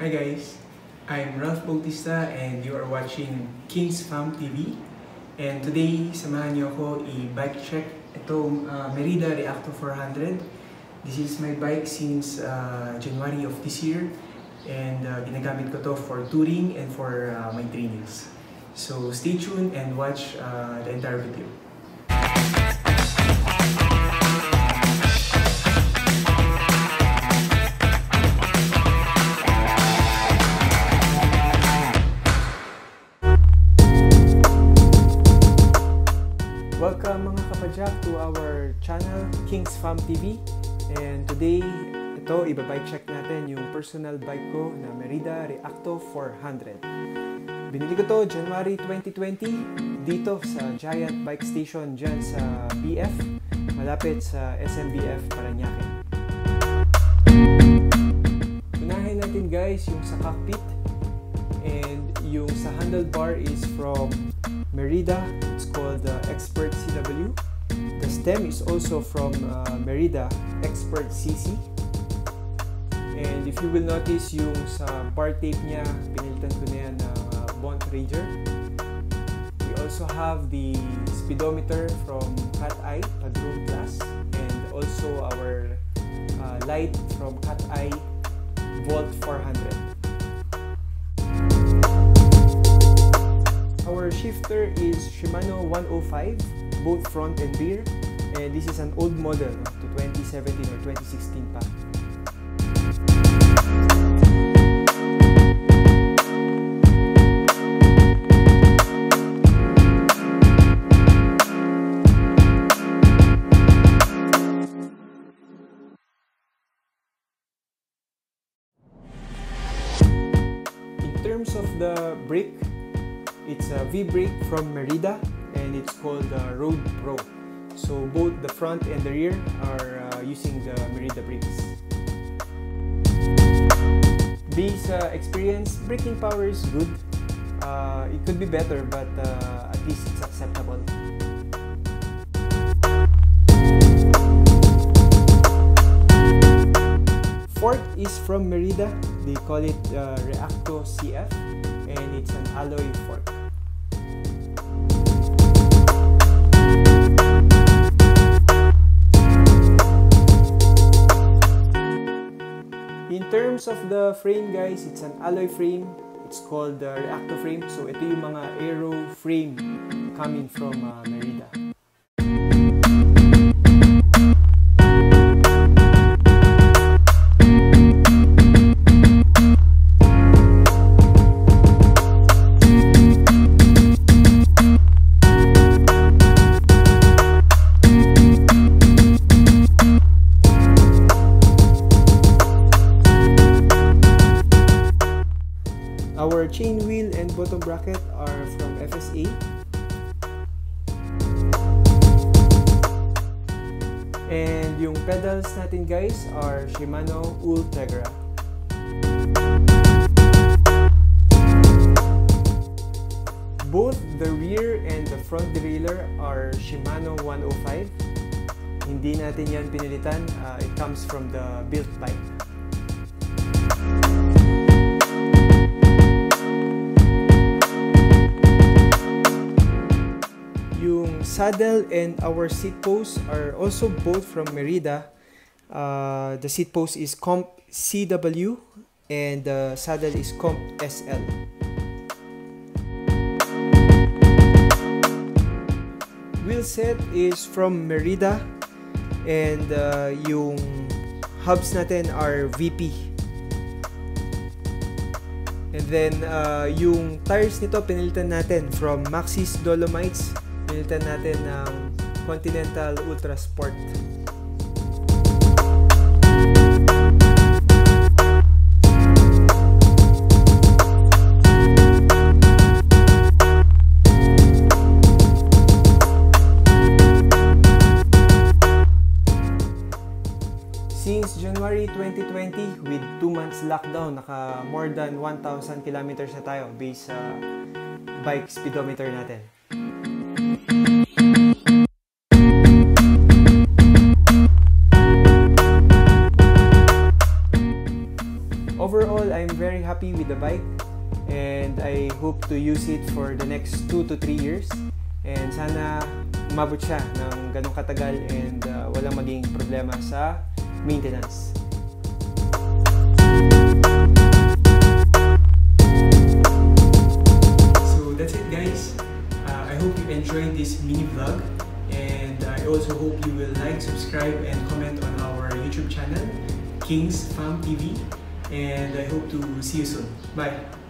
Hi guys, I'm Bautista and you are watching KingsFam TV. And today, samahan niyo ako i-bike check itong Merida Reacto 400. This is my bike since January of this year. And ginagamit ko to for touring and for my trainings. So stay tuned and watch the entire video. Welcome mga kapadyak to our channel, KingsFam TV. And today, ito, ibabike check natin yung personal bike ko na Merida Reacto 400. Binili ko to January 2020 dito sa Giant Bike Station dyan sa BF, malapit sa SMBF Parañaque. Unahin natin guys yung sa cockpit, and yung sa handlebar is from Merida. It's called Expert CW. The stem is also from Merida Expert CC. And if you will notice yung sa bar tape niya, pinilitan ko na yan ng Bond Ranger. We also have the speedometer from Cat Eye, Padrone Plus, and also our light from Cat Eye Volt 400. Our shifter is Shimano 105, both front and rear, and this is an old model to 2017 or 2016 pa. In terms of the brake, it's a V-brake from Merida and it's called Road Pro. So both the front and the rear are using the Merida brakes. Base experience, braking power is good. It could be better, but at least it's acceptable. Fork is from Merida. They call it Reacto CF, and it's an alloy fork. In terms of the frame guys, it's an alloy frame. It's called the Reacto frame. So ito yung mga aero frame coming from Merida. Our chain wheel and bottom bracket are from FSA. And yung pedals natin guys are Shimano Ultegra. Both the rear and the front derailleur are Shimano 105. Hindi natin yan pinilitan. It comes from the built bike. Saddle and our seat post are also both from Merida. The seat post is Comp CW and the saddle is Comp SL. Wheel set is from Merida, and yung hubs natin are VP. And then yung tires nito pinilitan natin from Maxxis Dolomites. Pinilitan natin ng Continental Ultra Sport. Since January 2020, with 2 months lockdown, naka more than 1,000 kilometers na tayo based sa bike speedometer natin. overall, I'm very happy with the bike and I hope to use it for the next 2 to 3 years. And sana umabot siya ng ganong katagal and walang maging problema sa maintenance. So that's it guys. I hope you enjoyed this mini vlog and I also hope you will like, subscribe and comment on our YouTube channel, KingsFam TV, and I hope to see you soon. Bye!